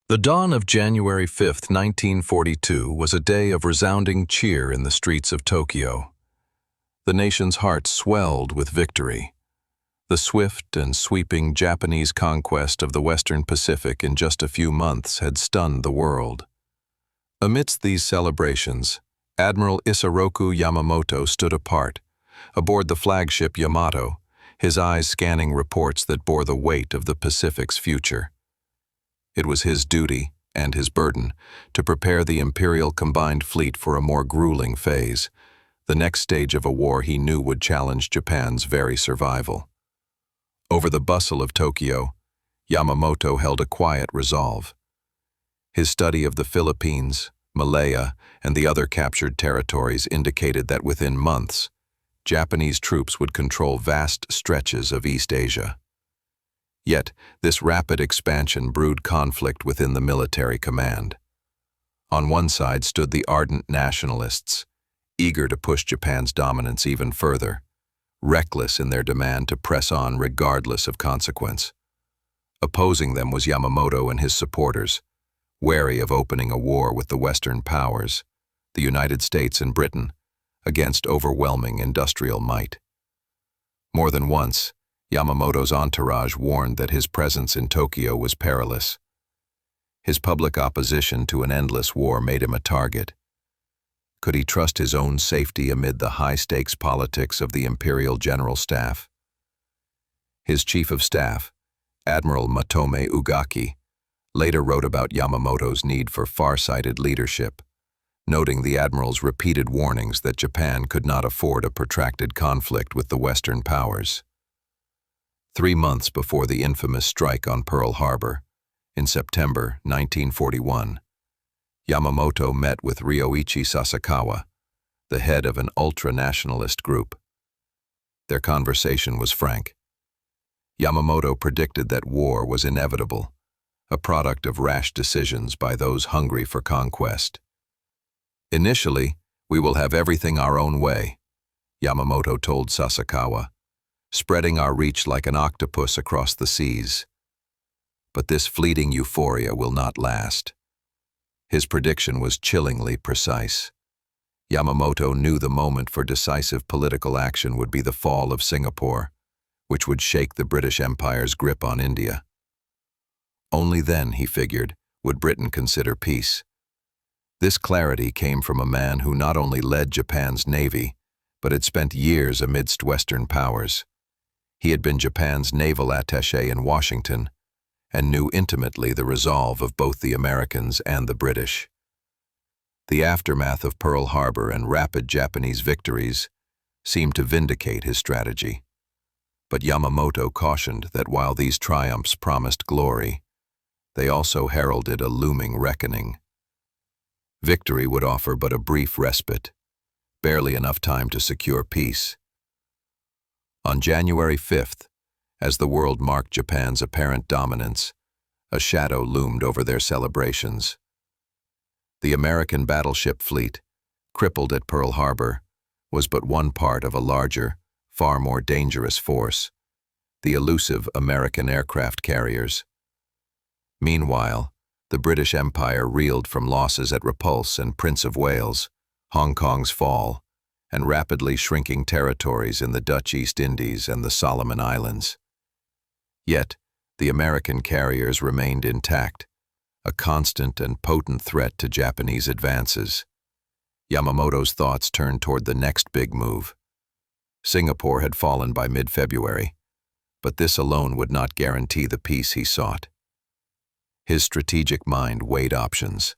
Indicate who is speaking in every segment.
Speaker 1: The dawn of January 5, 1942, was a day of resounding cheer in the streets of Tokyo. The nation's heart swelled with victory. The swift and sweeping Japanese conquest of the Western Pacific in just a few months had stunned the world. Amidst these celebrations, Admiral Isoroku Yamamoto stood apart, aboard the flagship Yamato, his eyes scanning reports that bore the weight of the Pacific's future. It was his duty, and his burden, to prepare the Imperial Combined Fleet for a more grueling phase, the next stage of a war he knew would challenge Japan's very survival. Over the bustle of Tokyo, Yamamoto held a quiet resolve. His study of the Philippines, Malaya, and the other captured territories indicated that within months, Japanese troops would control vast stretches of East Asia. Yet, this rapid expansion brewed conflict within the military command. On one side stood the ardent nationalists, eager to push Japan's dominance even further, reckless in their demand to press on regardless of consequence. Opposing them was Yamamoto and his supporters, wary of opening a war with the Western powers, the United States and Britain, against overwhelming industrial might. More than once, Yamamoto's entourage warned that his presence in Tokyo was perilous. His public opposition to an endless war made him a target. Could he trust his own safety amid the high-stakes politics of the Imperial General Staff? His chief of staff, Admiral Matome Ugaki, later wrote about Yamamoto's need for far-sighted leadership, noting the admiral's repeated warnings that Japan could not afford a protracted conflict with the Western powers. 3 months before the infamous strike on Pearl Harbor, in September 1941, Yamamoto met with Ryoichi Sasakawa, the head of an ultra-nationalist group. Their conversation was frank. Yamamoto predicted that war was inevitable, a product of rash decisions by those hungry for conquest. "Initially, we will have everything our own way," Yamamoto told Sasakawa, "spreading our reach like an octopus across the seas. But this fleeting euphoria will not last." His prediction was chillingly precise. Yamamoto knew the moment for decisive political action would be the fall of Singapore, which would shake the British Empire's grip on India. Only then, he figured, would Britain consider peace. This clarity came from a man who not only led Japan's navy, but had spent years amidst Western powers. He had been Japan's naval attaché in Washington and knew intimately the resolve of both the Americans and the British. The aftermath of Pearl Harbor and rapid Japanese victories seemed to vindicate his strategy. But Yamamoto cautioned that while these triumphs promised glory, they also heralded a looming reckoning. Victory would offer but a brief respite, barely enough time to secure peace. On January 5th, as the world marked Japan's apparent dominance, a shadow loomed over their celebrations. The American battleship fleet, crippled at Pearl Harbor, was but one part of a larger, far more dangerous force, the elusive American aircraft carriers. Meanwhile, the British Empire reeled from losses at Repulse and Prince of Wales, Hong Kong's fall, and rapidly shrinking territories in the Dutch East Indies and the Solomon Islands. Yet, the American carriers remained intact, a constant and potent threat to Japanese advances. Yamamoto's thoughts turned toward the next big move. Singapore had fallen by mid-February, but this alone would not guarantee the peace he sought. His strategic mind weighed options.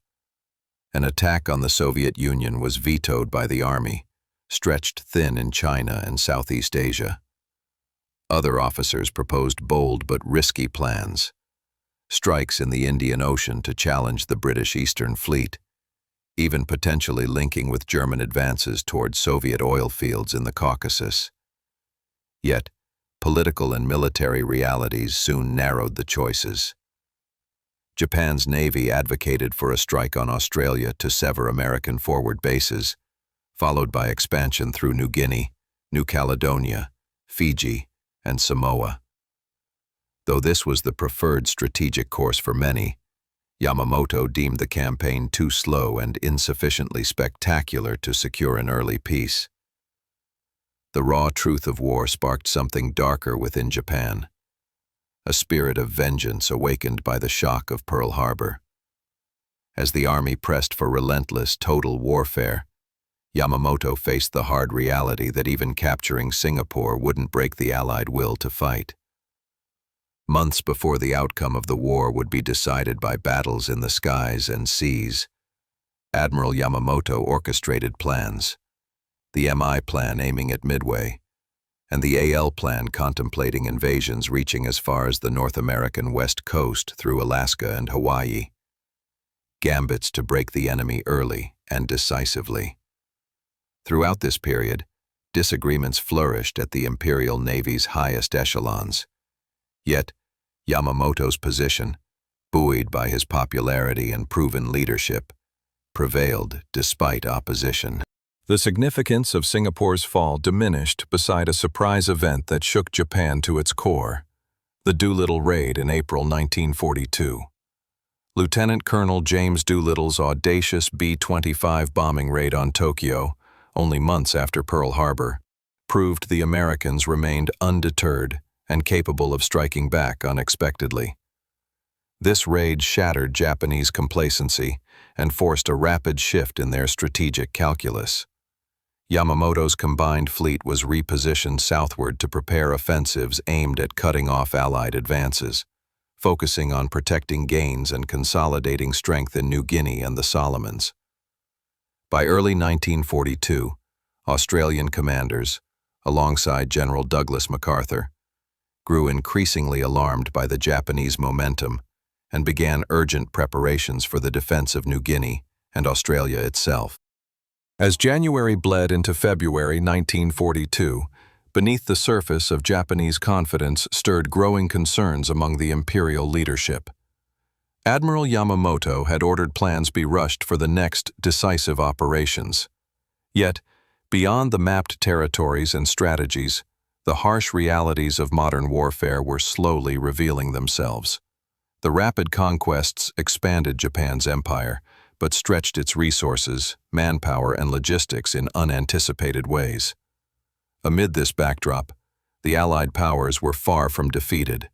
Speaker 1: An attack on the Soviet Union was vetoed by the army, stretched thin in China and Southeast Asia. Other officers proposed bold but risky plans. Strikes in the Indian Ocean to challenge the British Eastern Fleet, even potentially linking with German advances toward Soviet oil fields in the Caucasus. Yet, political and military realities soon narrowed the choices. Japan's Navy advocated for a strike on Australia to sever American forward bases, followed by expansion through New Guinea, New Caledonia, Fiji, and Samoa. Though this was the preferred strategic course for many, Yamamoto deemed the campaign too slow and insufficiently spectacular to secure an early peace. The raw truth of war sparked something darker within Japan, a spirit of vengeance awakened by the shock of Pearl Harbor. As the army pressed for relentless, total warfare, Yamamoto faced the hard reality that even capturing Singapore wouldn't break the Allied will to fight. Months before the outcome of the war would be decided by battles in the skies and seas, Admiral Yamamoto orchestrated plans, the MI plan aiming at Midway, and the AL plan contemplating invasions reaching as far as the North American west coast through Alaska and Hawaii. Gambits to break the enemy early and decisively. Throughout this period, disagreements flourished at the Imperial Navy's highest echelons. Yet, Yamamoto's position, buoyed by his popularity and proven leadership, prevailed despite opposition. The significance of Singapore's fall diminished beside a surprise event that shook Japan to its core, the Doolittle Raid in April 1942. Lieutenant Colonel James Doolittle's audacious B-25 bombing raid on Tokyo, only months after Pearl Harbor, proved the Americans remained undeterred and capable of striking back unexpectedly. This raid shattered Japanese complacency and forced a rapid shift in their strategic calculus. Yamamoto's combined fleet was repositioned southward to prepare offensives aimed at cutting off Allied advances, focusing on protecting gains and consolidating strength in New Guinea and the Solomons. By early 1942, Australian commanders, alongside General Douglas MacArthur, grew increasingly alarmed by the Japanese momentum and began urgent preparations for the defense of New Guinea and Australia itself. As January bled into February 1942, beneath the surface of Japanese confidence stirred growing concerns among the imperial leadership. Admiral Yamamoto had ordered plans be rushed for the next decisive operations. Yet, beyond the mapped territories and strategies, the harsh realities of modern warfare were slowly revealing themselves. The rapid conquests expanded Japan's empire, but stretched its resources, manpower, and logistics in unanticipated ways. Amid this backdrop, the Allied powers were far from defeated.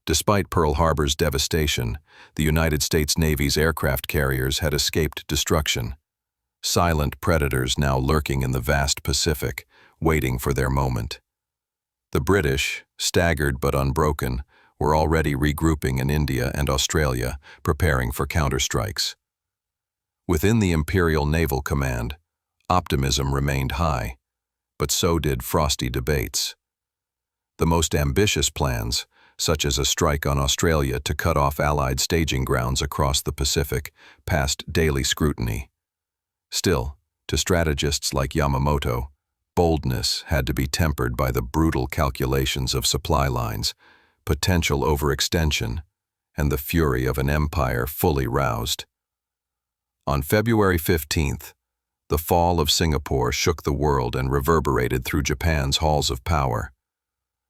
Speaker 1: Despite Pearl Harbor's devastation, the United States Navy's aircraft carriers had escaped destruction. Silent predators now lurking in the vast Pacific, waiting for their moment. The British, staggered but unbroken, were already regrouping in India and Australia, preparing for counterstrikes. Within the Imperial Naval Command, optimism remained high, but so did frosty debates. The most ambitious plans, such as a strike on Australia to cut off Allied staging grounds across the Pacific, passed daily scrutiny. Still, to strategists like Yamamoto, boldness had to be tempered by the brutal calculations of supply lines, potential overextension, and the fury of an empire fully roused. On February 15th, the fall of Singapore shook the world and reverberated through Japan's halls of power.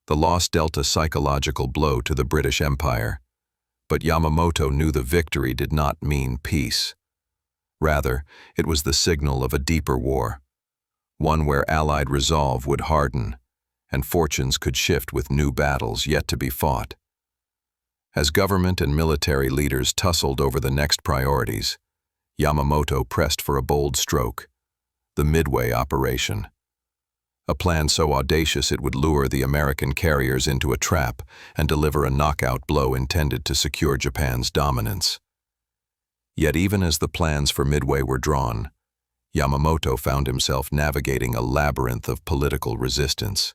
Speaker 1: The loss dealt a psychological blow to the British Empire, but Yamamoto knew the victory did not mean peace. Rather, it was the signal of a deeper war, one where Allied resolve would harden, and fortunes could shift with new battles yet to be fought. As government and military leaders tussled over the next priorities, Yamamoto pressed for a bold stroke, the Midway operation. A plan so audacious it would lure the American carriers into a trap and deliver a knockout blow intended to secure Japan's dominance. Yet even as the plans for Midway were drawn, Yamamoto found himself navigating a labyrinth of political resistance.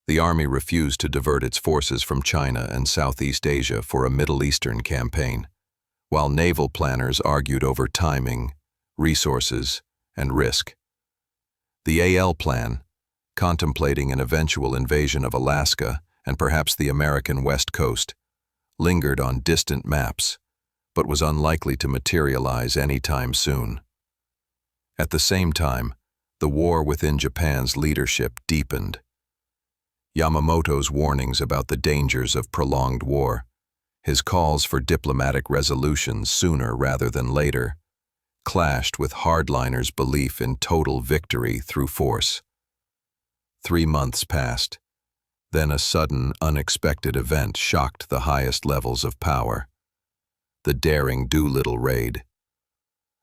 Speaker 1: The army refused to divert its forces from China and Southeast Asia for a Middle Eastern campaign, while naval planners argued over timing, resources, and risk. The AL plan, contemplating an eventual invasion of Alaska and perhaps the American West Coast, lingered on distant maps, but was unlikely to materialize anytime soon. At the same time, the war within Japan's leadership deepened. Yamamoto's warnings about the dangers of prolonged war, His calls for diplomatic resolution sooner rather than later clashed with hardliners' belief in total victory through force. 3 months passed. Then a sudden, unexpected event shocked the highest levels of power: the daring Doolittle Raid.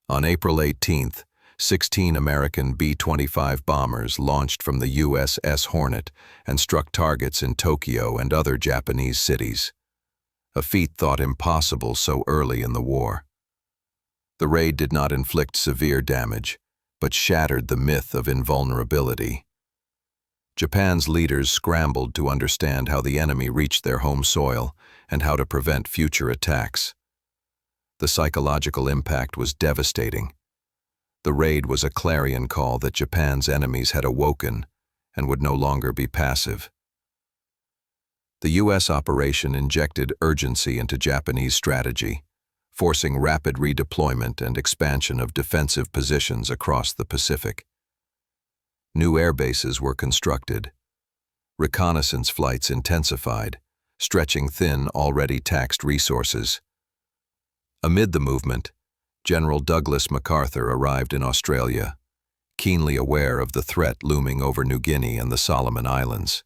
Speaker 1: On April 18th, 16 American B-25 bombers launched from the USS Hornet and struck targets in Tokyo and other Japanese cities, a feat thought impossible so early in the war. The raid did not inflict severe damage, but shattered the myth of invulnerability. Japan's leaders scrambled to understand how the enemy reached their home soil and how to prevent future attacks. The psychological impact was devastating. The raid was a clarion call that Japan's enemies had awoken and would no longer be passive. The U.S. operation injected urgency into Japanese strategy, forcing rapid redeployment and expansion of defensive positions across the Pacific. New air bases were constructed. Reconnaissance flights intensified, stretching thin, already taxed resources. Amid the movement, General Douglas MacArthur arrived in Australia, keenly aware of the threat looming over New Guinea and the Solomon Islands.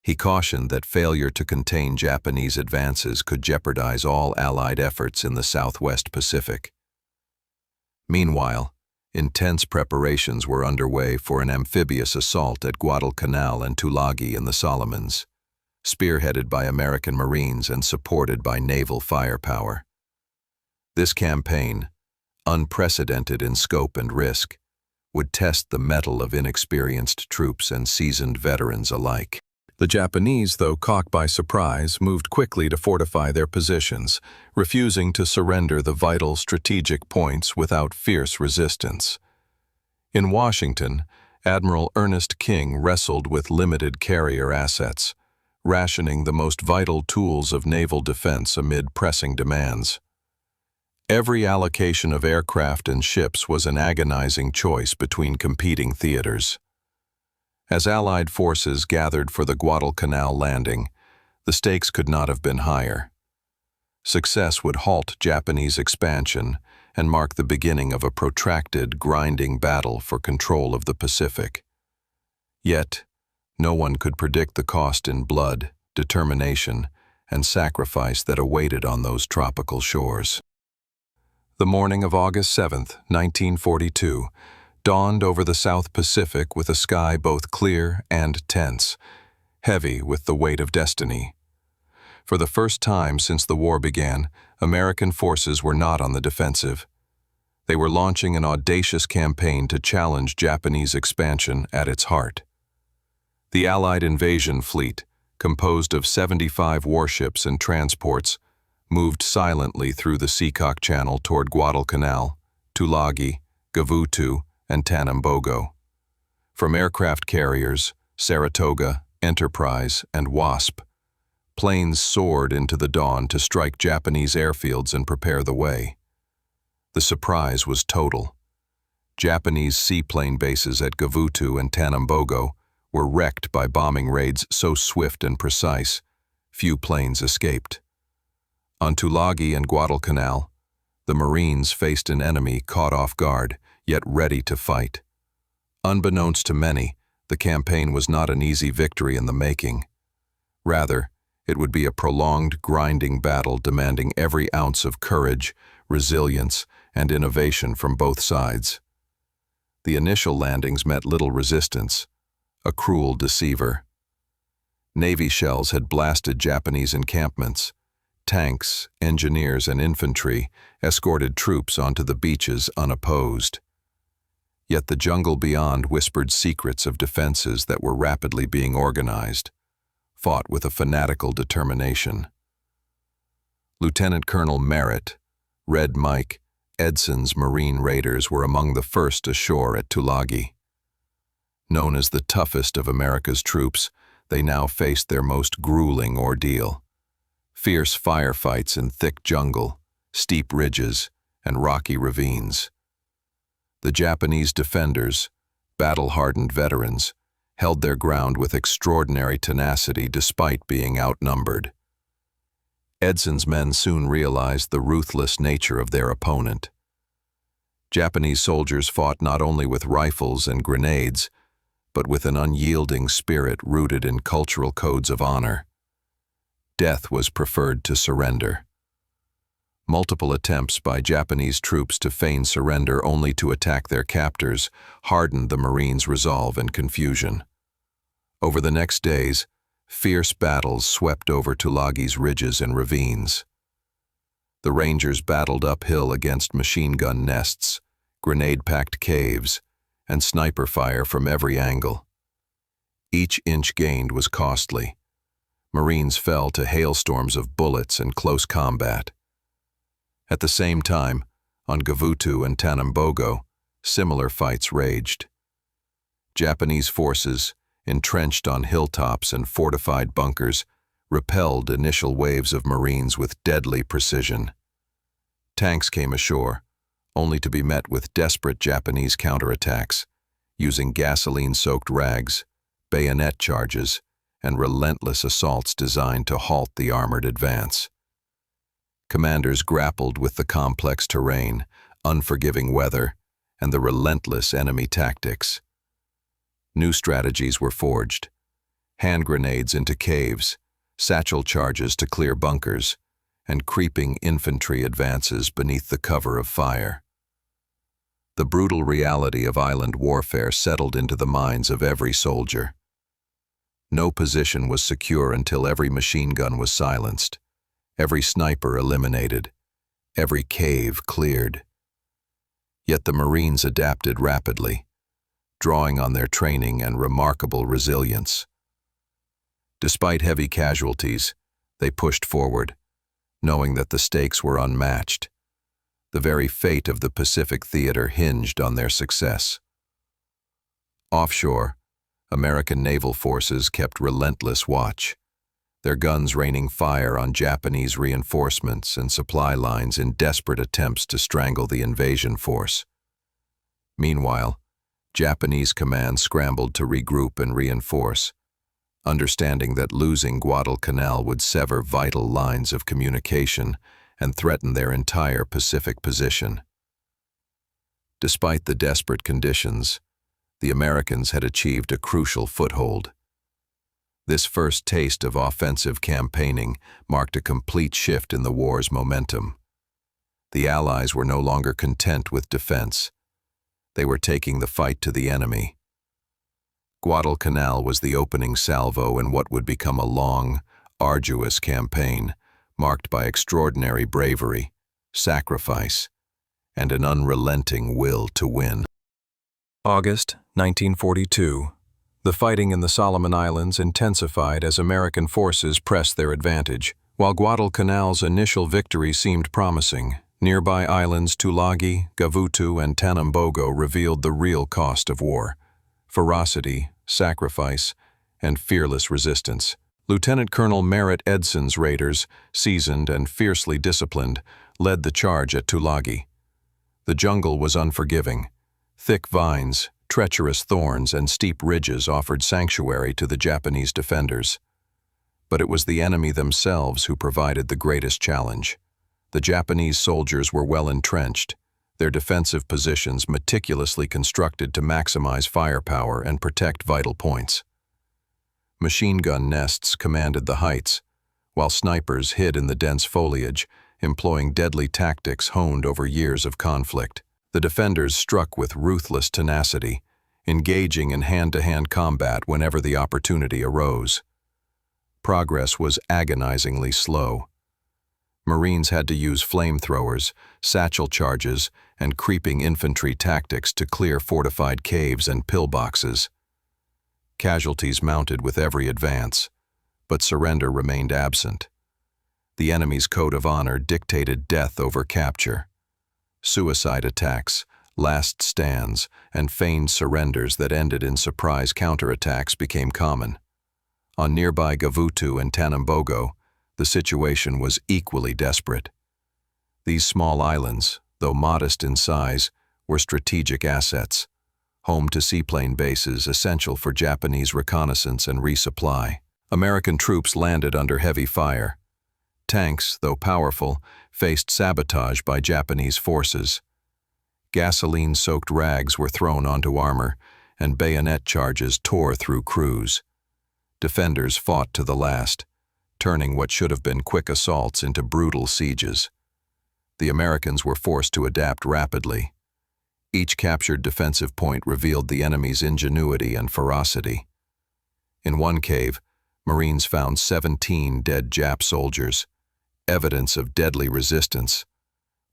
Speaker 1: He cautioned that failure to contain Japanese advances could jeopardize all Allied efforts in the Southwest Pacific. Meanwhile, intense preparations were underway for an amphibious assault at Guadalcanal and Tulagi in the Solomons, spearheaded by American Marines and supported by naval firepower. This campaign, unprecedented in scope and risk, would test the mettle of inexperienced troops and seasoned veterans alike. The Japanese, though caught by surprise, moved quickly to fortify their positions, refusing to surrender the vital strategic points without fierce resistance. In Washington, Admiral Ernest King wrestled with limited carrier assets, rationing the most vital tools of naval defense amid pressing demands. Every allocation of aircraft and ships was an agonizing choice between competing theaters. As Allied forces gathered for the Guadalcanal landing, the stakes could not have been higher. Success would halt Japanese expansion and mark the beginning of a protracted, grinding battle for control of the Pacific. Yet, no one could predict the cost in blood, determination, and sacrifice that awaited on those tropical shores. The morning of August 7, 1942, dawned over the South Pacific with a sky both clear and tense, heavy with the weight of destiny. For the first time since the war began, American forces were not on the defensive. They were launching an audacious campaign to challenge Japanese expansion at its heart. The Allied invasion fleet, composed of 75 warships and transports, moved silently through the Seacock Channel toward Guadalcanal, Tulagi, Gavutu, and Tanambogo. From aircraft carriers, Saratoga, Enterprise, and Wasp, planes soared into the dawn to strike Japanese airfields and prepare the way. The surprise was total. Japanese seaplane bases at Gavutu and Tanambogo were wrecked by bombing raids so swift and precise, few planes escaped. On Tulagi and Guadalcanal, the Marines faced an enemy caught off guard, yet ready to fight. Unbeknownst to many, the campaign was not an easy victory in the making. Rather, it would be a prolonged, grinding battle demanding every ounce of courage, resilience, and innovation from both sides. The initial landings met little resistance, a cruel deceiver. Navy shells had blasted Japanese encampments. Tanks, engineers, and infantry escorted troops onto the beaches unopposed. Yet the jungle beyond whispered secrets of defenses that were rapidly being organized, fought with a fanatical determination. Lieutenant Colonel Merritt, Red Mike, Edson's Marine Raiders were among the first ashore at Tulagi. Known as the toughest of America's troops, they now faced their most grueling ordeal. Fierce firefights in thick jungle, steep ridges, and rocky ravines. The Japanese defenders, battle-hardened veterans, held their ground with extraordinary tenacity despite being outnumbered. Edson's men soon realized the ruthless nature of their opponent. Japanese soldiers fought not only with rifles and grenades, but with an unyielding spirit rooted in cultural codes of honor. Death was preferred to surrender. Multiple attempts by Japanese troops to feign surrender only to attack their captors hardened the Marines' resolve and confusion. Over the next days, fierce battles swept over Tulagi's ridges and ravines. The Rangers battled uphill against machine gun nests, grenade-packed caves, and sniper fire from every angle. Each inch gained was costly. Marines fell to hailstorms of bullets and close combat. At the same time, on Gavutu and Tanambogo, similar fights raged. Japanese forces, entrenched on hilltops and fortified bunkers, repelled initial waves of Marines with deadly precision. Tanks came ashore, only to be met with desperate Japanese counterattacks, using gasoline-soaked rags, bayonet charges, and relentless assaults designed to halt the armored advance. Commanders grappled with the complex terrain, unforgiving weather, and the relentless enemy tactics. New strategies were forged: hand grenades into caves, satchel charges to clear bunkers, and creeping infantry advances beneath the cover of fire. The brutal reality of island warfare settled into the minds of every soldier. No position was secure until every machine gun was silenced, every sniper eliminated, every cave cleared. Yet the Marines adapted rapidly, drawing on their training and remarkable resilience. Despite heavy casualties, they pushed forward, knowing that the stakes were unmatched. The very fate of the Pacific theater hinged on their success. Offshore, American naval forces kept relentless watch, their guns raining fire on Japanese reinforcements and supply lines in desperate attempts to strangle the invasion force. Meanwhile, Japanese command scrambled to regroup and reinforce, understanding that losing Guadalcanal would sever vital lines of communication and threaten their entire Pacific position. Despite the desperate conditions, the Americans had achieved a crucial foothold. This first taste of offensive campaigning marked a complete shift in the war's momentum. The Allies were no longer content with defense. They were taking the fight to the enemy. Guadalcanal was the opening salvo in what would become a long, arduous campaign, marked by extraordinary bravery, sacrifice, and an unrelenting will to win. August 1942. The fighting in the Solomon Islands intensified as American forces pressed their advantage. While Guadalcanal's initial victory seemed promising, nearby islands Tulagi, Gavutu, and Tanambogo revealed the real cost of war: ferocity, sacrifice, and fearless resistance. Lieutenant Colonel Merritt Edson's raiders, seasoned and fiercely disciplined, led the charge at Tulagi. The jungle was unforgiving. Thick vines, treacherous thorns, and steep ridges offered sanctuary to the Japanese defenders. But it was the enemy themselves who provided the greatest challenge. The Japanese soldiers were well entrenched, their defensive positions meticulously constructed to maximize firepower and protect vital points. Machine gun nests commanded the heights, while snipers hid in the dense foliage, employing deadly tactics honed over years of conflict. The defenders struck with ruthless tenacity, engaging in hand-to-hand combat whenever the opportunity arose. Progress was agonizingly slow. Marines had to use flamethrowers, satchel charges, and creeping infantry tactics to clear fortified caves and pillboxes. Casualties mounted with every advance, but surrender remained absent. The enemy's code of honor dictated death over capture. Suicide attacks, last stands, and feigned surrenders that ended in surprise counterattacks became common. On nearby Gavutu and Tanambogo, the situation was equally desperate. These small islands, though modest in size, were strategic assets, home to seaplane bases essential for Japanese reconnaissance and resupply. American troops landed under heavy fire. Tanks, though powerful, faced sabotage by Japanese forces. Gasoline-soaked rags were thrown onto armor, and bayonet charges tore through crews. Defenders fought to the last, turning what should have been quick assaults into brutal sieges. The Americans were forced to adapt rapidly. Each captured defensive point revealed the enemy's ingenuity and ferocity. In one cave, Marines found 17 dead Jap soldiers, evidence of deadly resistance,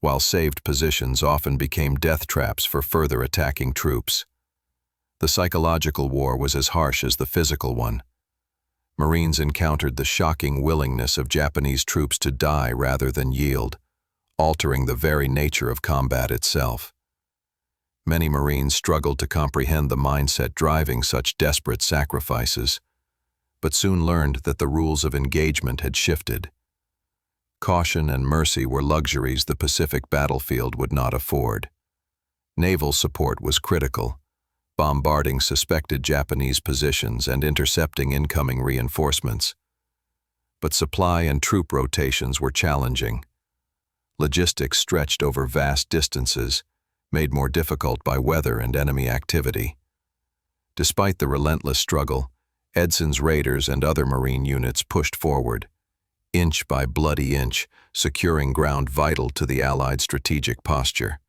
Speaker 1: while saved positions often became death traps for further attacking troops. The psychological war was as harsh as the physical one. Marines encountered the shocking willingness of Japanese troops to die rather than yield, altering the very nature of combat itself. Many Marines struggled to comprehend the mindset driving such desperate sacrifices, but soon learned that the rules of engagement had shifted. Caution and mercy were luxuries the Pacific battlefield would not afford. Naval support was critical, bombarding suspected Japanese positions and intercepting incoming reinforcements. But supply and troop rotations were challenging. Logistics stretched over vast distances, made more difficult by weather and enemy activity. Despite the relentless struggle, Edson's raiders and other Marine units pushed forward, inch by bloody inch, securing ground vital to the Allied strategic posture.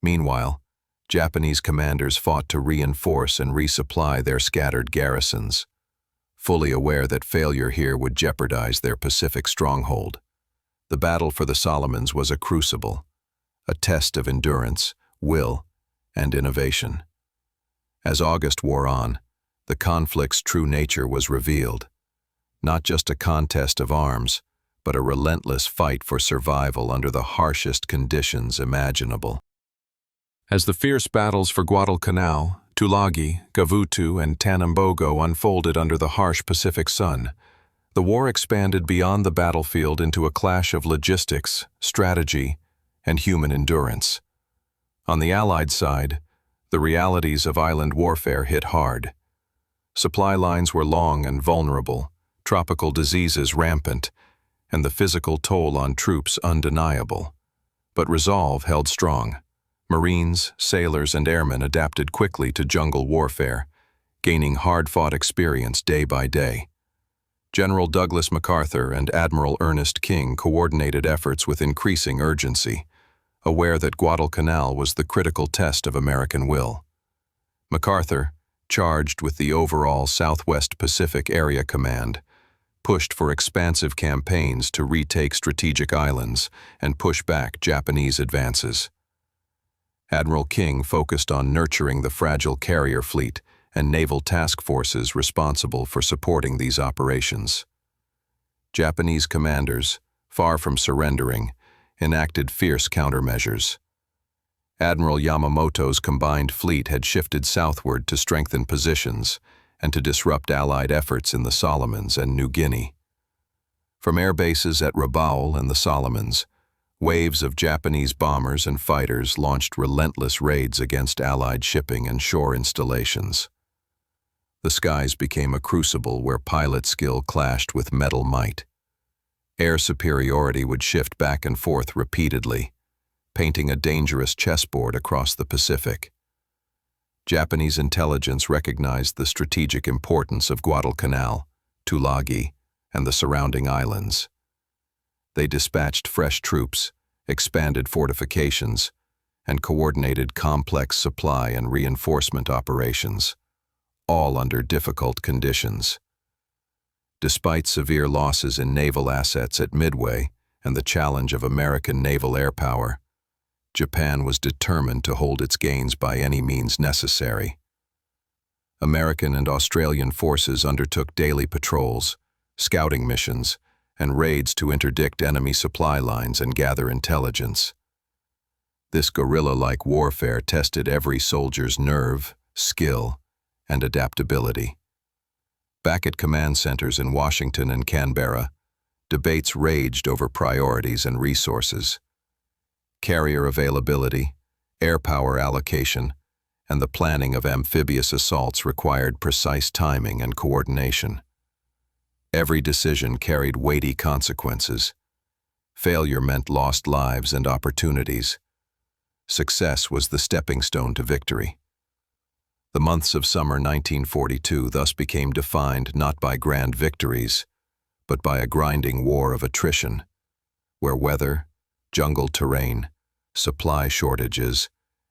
Speaker 1: Meanwhile, Japanese commanders fought to reinforce and resupply their scattered garrisons, fully aware that failure here would jeopardize their Pacific stronghold. The battle for the Solomons was a crucible, a test of endurance, will, and innovation. As August wore on, the conflict's true nature was revealed. Not just a contest of arms, but a relentless fight for survival under the harshest conditions imaginable. As the fierce battles for Guadalcanal, Tulagi, Gavutu, and Tanambogo unfolded under the harsh Pacific sun, the war expanded beyond the battlefield into a clash of logistics, strategy, and human endurance. On the Allied side, the realities of island warfare hit hard. Supply lines were long and vulnerable, tropical diseases rampant, and the physical toll on troops undeniable. But resolve held strong. Marines, sailors, and airmen adapted quickly to jungle warfare, gaining hard-fought experience day by day. General Douglas MacArthur and Admiral Ernest King coordinated efforts with increasing urgency, aware that Guadalcanal was the critical test of American will. MacArthur, charged with the overall Southwest Pacific Area Command, pushed for expansive campaigns to retake strategic islands and push back Japanese advances. Admiral King focused on nurturing the fragile carrier fleet and naval task forces responsible for supporting these operations. Japanese commanders, far from surrendering, enacted fierce countermeasures. Admiral Yamamoto's combined fleet had shifted southward to strengthen positions and to disrupt Allied efforts in the Solomons and New Guinea. From air bases at Rabaul and the Solomons, waves of Japanese bombers and fighters launched relentless raids against Allied shipping and shore installations. The skies became a crucible where pilot skill clashed with metal might. Air superiority would shift back and forth repeatedly, painting a dangerous chessboard across the Pacific. Japanese intelligence recognized the strategic importance of Guadalcanal, Tulagi, and the surrounding islands. They dispatched fresh troops, expanded fortifications, and coordinated complex supply and reinforcement operations, all under difficult conditions. Despite severe losses in naval assets at Midway and the challenge of American naval air power, Japan was determined to hold its gains by any means necessary. American and Australian forces undertook daily patrols, scouting missions, and raids to interdict enemy supply lines and gather intelligence. This guerrilla-like warfare tested every soldier's nerve, skill, and adaptability. Back at command centers in Washington and Canberra, debates raged over priorities and resources. Carrier availability, air power allocation, and the planning of amphibious assaults required precise timing and coordination. Every decision carried weighty consequences. Failure meant lost lives and opportunities. Success was the stepping stone to victory. The months of summer 1942 thus became defined not by grand victories, but by a grinding war of attrition, where weather, jungle terrain, supply shortages,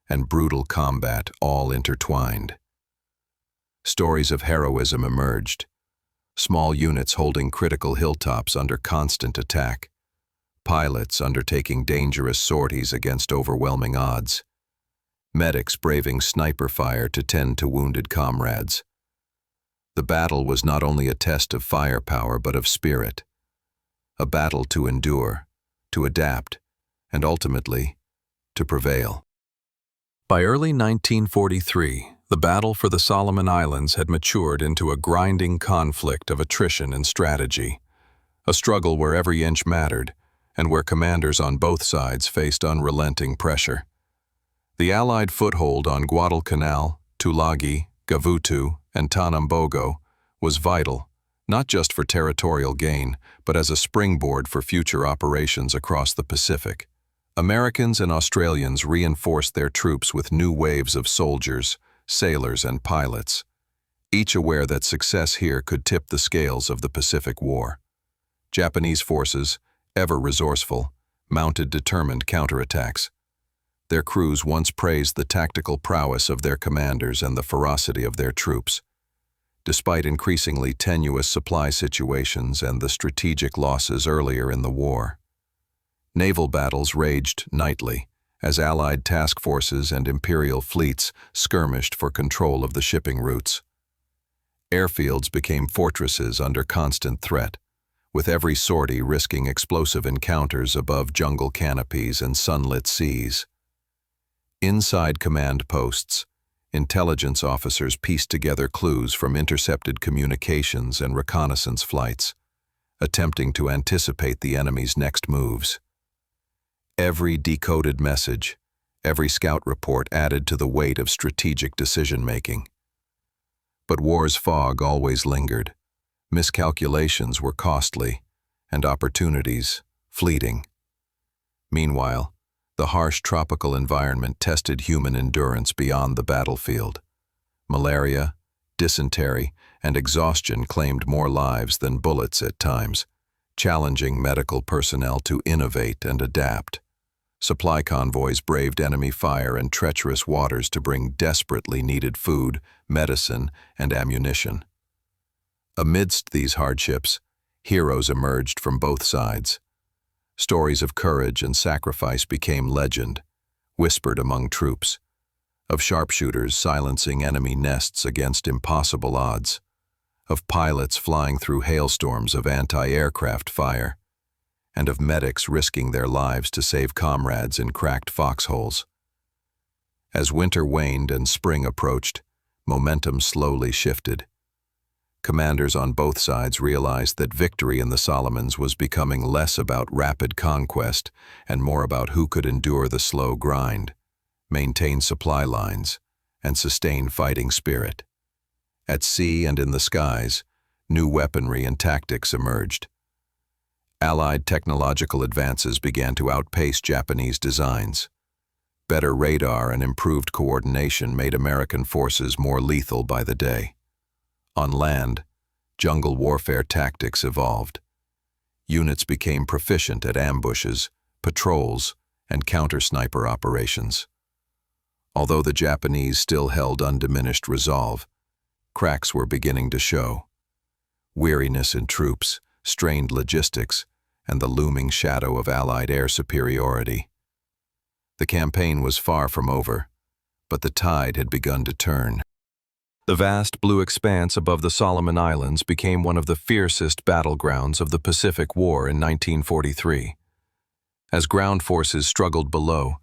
Speaker 1: and brutal combat all intertwined. Stories of heroism emerged, small units holding critical hilltops under constant attack, pilots undertaking dangerous sorties against overwhelming odds, medics braving sniper fire to tend to wounded comrades. The battle was not only a test of firepower but of spirit, a battle to endure, to adapt, and ultimately, to prevail. By early 1943, the battle for the Solomon Islands had matured into a grinding conflict of attrition and strategy, a struggle where every inch mattered, and where commanders on both sides faced unrelenting pressure. The Allied foothold on Guadalcanal, Tulagi, Gavutu, and Tanambogo was vital, not just for territorial gain, but as a springboard for future operations across the Pacific. Americans and Australians reinforced their troops with new waves of soldiers, sailors, and pilots, each aware that success here could tip the scales of the Pacific War. Japanese forces, ever resourceful, mounted determined counterattacks. Their crews once praised the tactical prowess of their commanders and the ferocity of their troops. Despite increasingly tenuous supply situations and the strategic losses earlier in the war, naval battles raged nightly as Allied task forces and Imperial fleets skirmished for control of the shipping routes. Airfields became fortresses under constant threat, with every sortie risking explosive encounters above jungle canopies and sunlit seas. Inside command posts, intelligence officers pieced together clues from intercepted communications and reconnaissance flights, attempting to anticipate the enemy's next moves. Every decoded message, every scout report added to the weight of strategic decision-making. But war's fog always lingered. Miscalculations were costly, and opportunities fleeting. Meanwhile, the harsh tropical environment tested human endurance beyond the battlefield. Malaria, dysentery, and exhaustion claimed more lives than bullets at times, challenging medical personnel to innovate and adapt. Supply convoys braved enemy fire and treacherous waters to bring desperately needed food, medicine, and ammunition. Amidst these hardships, heroes emerged from both sides. Stories of courage and sacrifice became legend, whispered among troops, of sharpshooters silencing enemy nests against impossible odds, of pilots flying through hailstorms of anti-aircraft fire, and of medics risking their lives to save comrades in cracked foxholes. As winter waned and spring approached, momentum slowly shifted. Commanders on both sides realized that victory in the Solomons was becoming less about rapid conquest and more about who could endure the slow grind, maintain supply lines, and sustain fighting spirit. At sea and in the skies, new weaponry and tactics emerged. Allied technological advances began to outpace Japanese designs. Better radar and improved coordination made American forces more lethal by the day. On land, jungle warfare tactics evolved. Units became proficient at ambushes, patrols, and counter-sniper operations. Although the Japanese still held undiminished resolve, cracks were beginning to show. Weariness in troops, strained logistics, and the looming shadow of Allied air superiority. The campaign was far from over, but the tide had begun to turn. The vast blue expanse above the Solomon Islands became one of the fiercest battlegrounds of the Pacific War in 1943. As ground forces struggled below,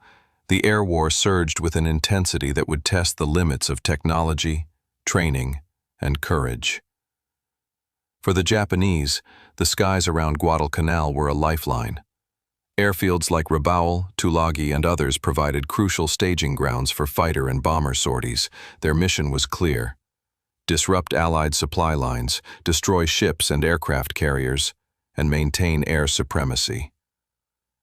Speaker 1: the air war surged with an intensity that would test the limits of technology, training, and courage. For the Japanese, the skies around Guadalcanal were a lifeline. Airfields like Rabaul, Tulagi, and others provided crucial staging grounds for fighter and bomber sorties. Their mission was clear: disrupt Allied supply lines, destroy ships and aircraft carriers, and maintain air supremacy.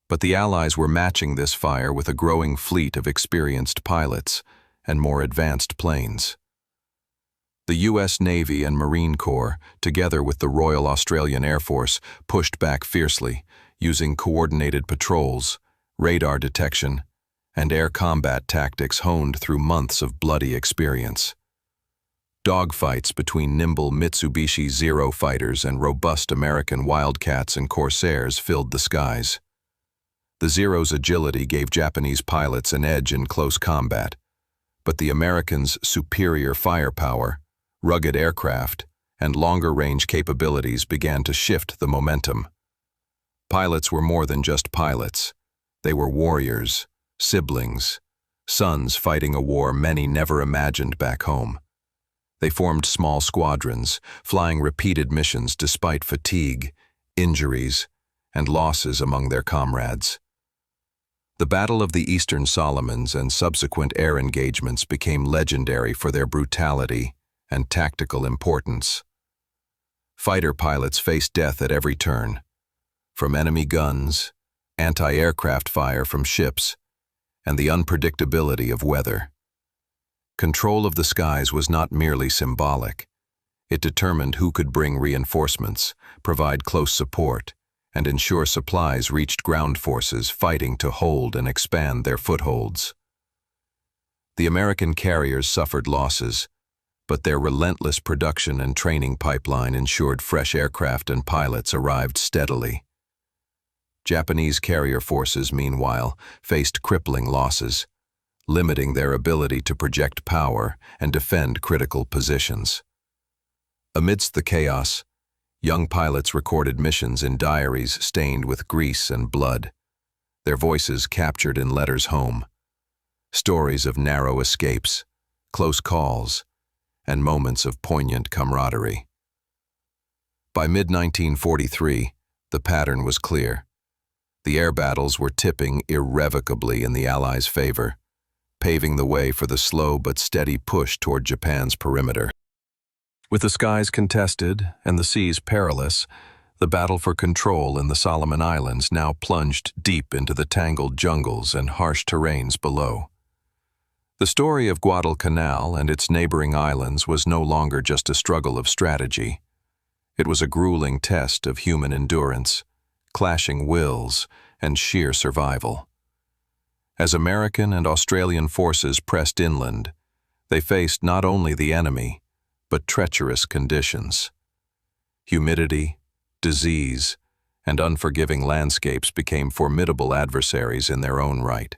Speaker 1: But the Allies were matching this fire with a growing fleet of experienced pilots and more advanced planes. The U.S. Navy and Marine Corps, together with the Royal Australian Air Force, pushed back fiercely, using coordinated patrols, radar detection, and air combat tactics honed through months of bloody experience. Dogfights between nimble Mitsubishi Zero fighters and robust American Wildcats and Corsairs filled the skies. The Zero's agility gave Japanese pilots an edge in close combat, but the Americans' superior firepower, rugged aircraft, and longer-range capabilities began to shift the momentum. Pilots were more than just pilots. They were warriors, siblings, sons fighting a war many never imagined back home. They formed small squadrons, flying repeated missions despite fatigue, injuries, and losses among their comrades. The Battle of the Eastern Solomons and subsequent air engagements became legendary for their brutality and tactical importance. Fighter pilots faced death at every turn, from enemy guns, anti-aircraft fire from ships, and the unpredictability of weather. Control of the skies was not merely symbolic. It determined who could bring reinforcements, provide close support, and ensure supplies reached ground forces fighting to hold and expand their footholds. The American carriers suffered losses, but their relentless production and training pipeline ensured fresh aircraft and pilots arrived steadily. Japanese carrier forces, meanwhile, faced crippling losses, limiting their ability to project power and defend critical positions. Amidst the chaos, young pilots recorded missions in diaries stained with grease and blood, their voices captured in letters home. Stories of narrow escapes, close calls, and moments of poignant camaraderie. By mid-1943, the pattern was clear. The air battles were tipping irrevocably in the Allies' favor, paving the way for the slow but steady push toward Japan's perimeter. With the skies contested and the seas perilous, the battle for control in the Solomon Islands now plunged deep into the tangled jungles and harsh terrains below. The story of Guadalcanal and its neighboring islands was no longer just a struggle of strategy. It was a grueling test of human endurance, clashing wills, and sheer survival. As American and Australian forces pressed inland, they faced not only the enemy, but treacherous conditions. Humidity, disease, and unforgiving landscapes became formidable adversaries in their own right.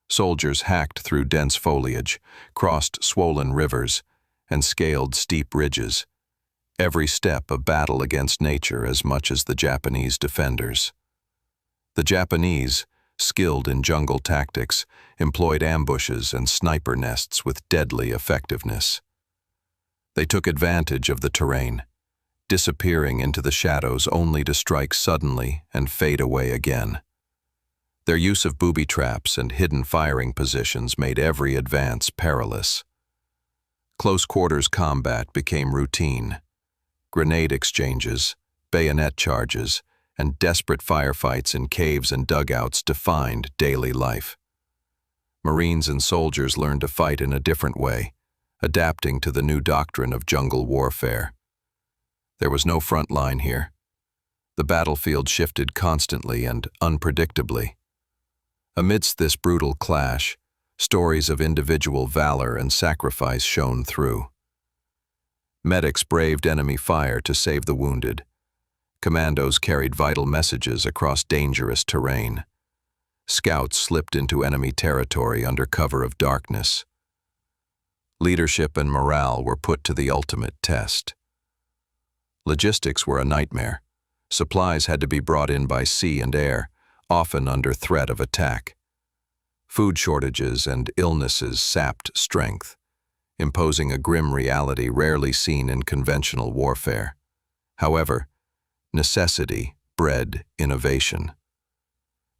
Speaker 1: Soldiers hacked through dense foliage, crossed swollen rivers, and scaled steep ridges, every step a battle against nature as much as the Japanese defenders. The Japanese, skilled in jungle tactics, employed ambushes and sniper nests with deadly effectiveness. They took advantage of the terrain, disappearing into the shadows only to strike suddenly and fade away again. Their use of booby traps and hidden firing positions made every advance perilous. Close-quarters combat became routine. Grenade exchanges, bayonet charges, and desperate firefights in caves and dugouts defined daily life. Marines and soldiers learned to fight in a different way, adapting to the new doctrine of jungle warfare. There was no front line here. The battlefield shifted constantly and unpredictably. Amidst this brutal clash, stories of individual valor and sacrifice shone through. Medics braved enemy fire to save the wounded. Commandos carried vital messages across dangerous terrain. Scouts slipped into enemy territory under cover of darkness. Leadership and morale were put to the ultimate test. Logistics were a nightmare. Supplies had to be brought in by sea and air, often under threat of attack. Food shortages and illnesses sapped strength, imposing a grim reality rarely seen in conventional warfare. However, necessity bred innovation.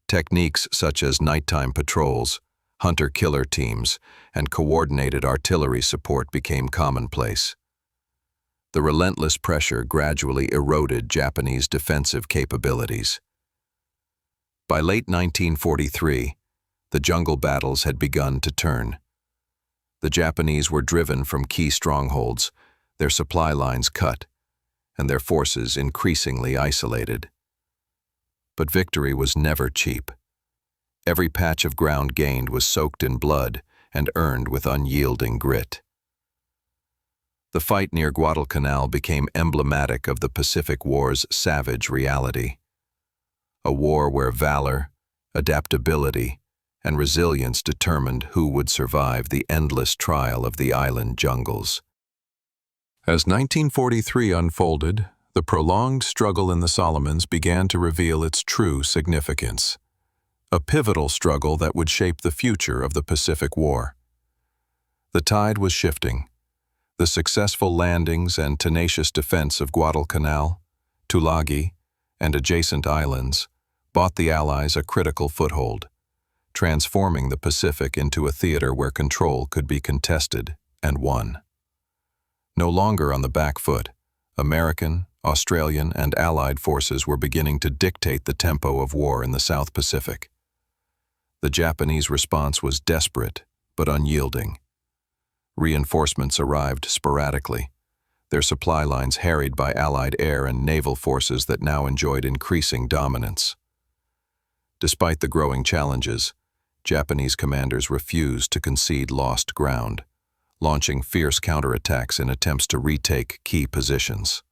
Speaker 1: Techniques such as nighttime patrols, hunter-killer teams, and coordinated artillery support became commonplace. The relentless pressure gradually eroded Japanese defensive capabilities. By late 1943, the jungle battles had begun to turn. The Japanese were driven from key strongholds, their supply lines cut, and their forces increasingly isolated. But victory was never cheap. Every patch of ground gained was soaked in blood and earned with unyielding grit. The fight near Guadalcanal became emblematic of the Pacific War's savage reality. A war where valor, adaptability, and resilience determined who would survive the endless trial of the island jungles. As 1943 unfolded, the prolonged struggle in the Solomons began to reveal its true significance. A pivotal struggle that would shape the future of the Pacific War. The tide was shifting. The successful landings and tenacious defense of Guadalcanal, Tulagi, and adjacent islands bought the Allies a critical foothold, transforming the Pacific into a theater where control could be contested and won. No longer on the back foot, American, Australian, and Allied forces were beginning to dictate the tempo of war in the South Pacific. The Japanese response was desperate but unyielding. Reinforcements arrived sporadically, their supply lines harried by Allied air and naval forces that now enjoyed increasing dominance. Despite the growing challenges, Japanese commanders refused to concede lost ground, launching fierce counterattacks in attempts to retake key positions.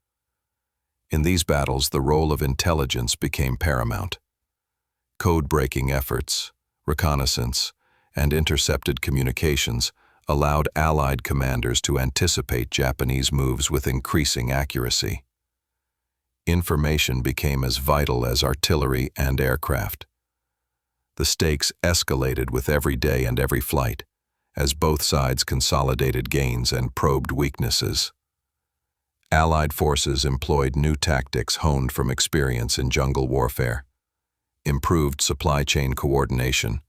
Speaker 1: In these battles, the role of intelligence became paramount. Code-breaking efforts, reconnaissance, and intercepted communications allowed Allied commanders to anticipate Japanese moves with increasing accuracy. Information became as vital as artillery and aircraft. The stakes escalated with every day and every flight, as both sides consolidated gains and probed weaknesses. Allied forces employed new tactics honed from experience in jungle warfare, improved supply chain coordination,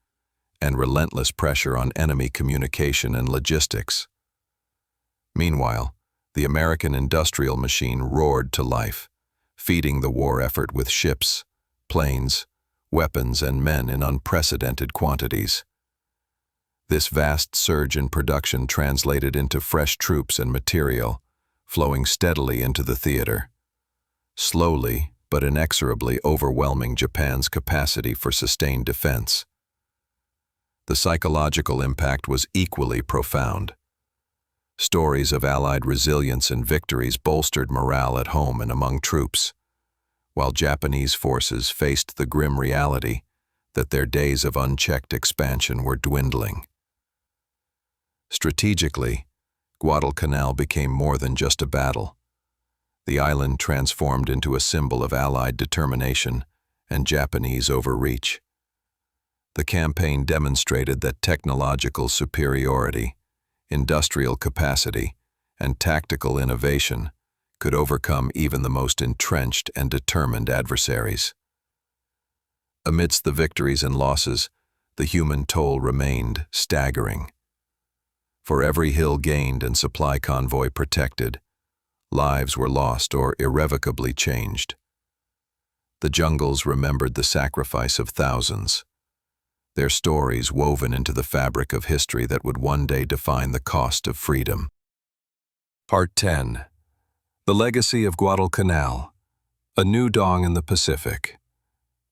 Speaker 1: and relentless pressure on enemy communication and logistics. Meanwhile, the American industrial machine roared to life, feeding the war effort with ships, planes, weapons, and men in unprecedented quantities. This vast surge in production translated into fresh troops and material, flowing steadily into the theater, slowly but inexorably overwhelming Japan's capacity for sustained defense. The psychological impact was equally profound. Stories of Allied resilience and victories bolstered morale at home and among troops, while Japanese forces faced the grim reality that their days of unchecked expansion were dwindling. Strategically, Guadalcanal became more than just a battle. The island transformed into a symbol of Allied determination and Japanese overreach. The campaign demonstrated that technological superiority, industrial capacity, and tactical innovation could overcome even the most entrenched and determined adversaries. Amidst the victories and losses, the human toll remained staggering. For every hill gained and supply convoy protected, lives were lost or irrevocably changed. The jungles remembered the sacrifice of thousands, their stories woven into the fabric of history that would one day define the cost of freedom. Part 10. The Legacy of Guadalcanal, a New Dawn in the Pacific.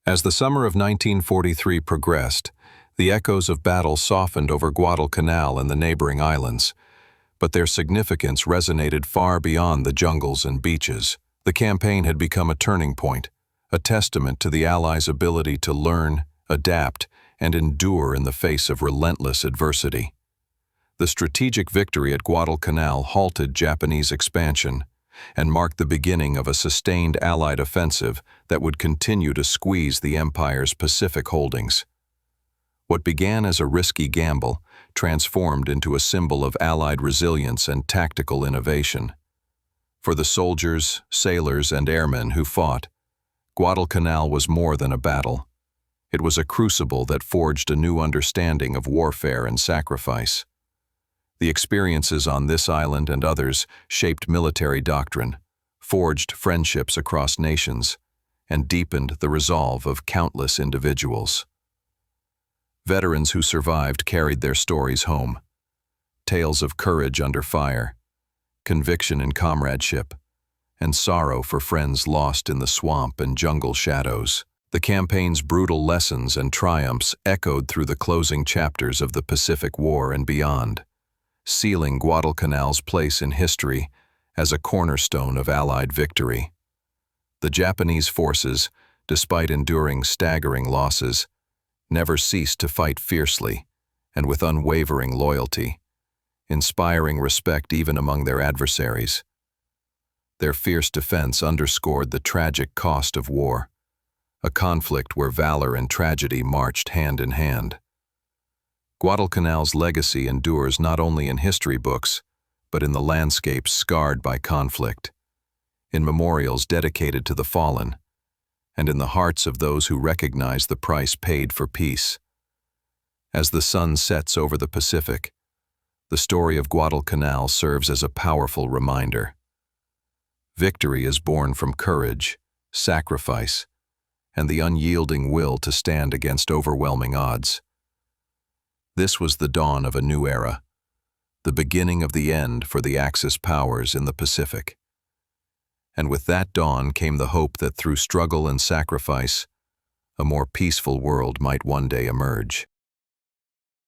Speaker 1: As the summer of 1943 progressed, the echoes of battle softened over Guadalcanal and the neighboring islands, but their significance resonated far beyond the jungles and beaches. The campaign had become a turning point, a testament to the Allies' ability to learn, adapt, and endure in the face of relentless adversity. The strategic victory at Guadalcanal halted Japanese expansion and marked the beginning of a sustained Allied offensive that would continue to squeeze the Empire's Pacific holdings. What began as a risky gamble transformed into a symbol of Allied resilience and tactical innovation. For the soldiers, sailors, and airmen who fought, Guadalcanal was more than a battle. It was a crucible that forged a new understanding of warfare and sacrifice. The experiences on this island and others shaped military doctrine, forged friendships across nations, and deepened the resolve of countless individuals. Veterans who survived carried their stories home. Tales of courage under fire, conviction in comradeship, and sorrow for friends lost in the swamp and jungle shadows. The campaign's brutal lessons and triumphs echoed through the closing chapters of the Pacific War and beyond, sealing Guadalcanal's place in history as a cornerstone of Allied victory. The Japanese forces, despite enduring staggering losses, never ceased to fight fiercely and with unwavering loyalty, inspiring respect even among their adversaries. Their fierce defense underscored the tragic cost of war, a conflict where valor and tragedy marched hand in hand. Guadalcanal's legacy endures not only in history books, but in the landscapes scarred by conflict, in memorials dedicated to the fallen, and in the hearts of those who recognize the price paid for peace. As the sun sets over the Pacific, the story of Guadalcanal serves as a powerful reminder. Victory is born from courage, sacrifice, and the unyielding will to stand against overwhelming odds. This was the dawn of a new era, the beginning of the end for the Axis powers in the Pacific. And with that dawn came the hope that through struggle and sacrifice, a more peaceful world might one day emerge.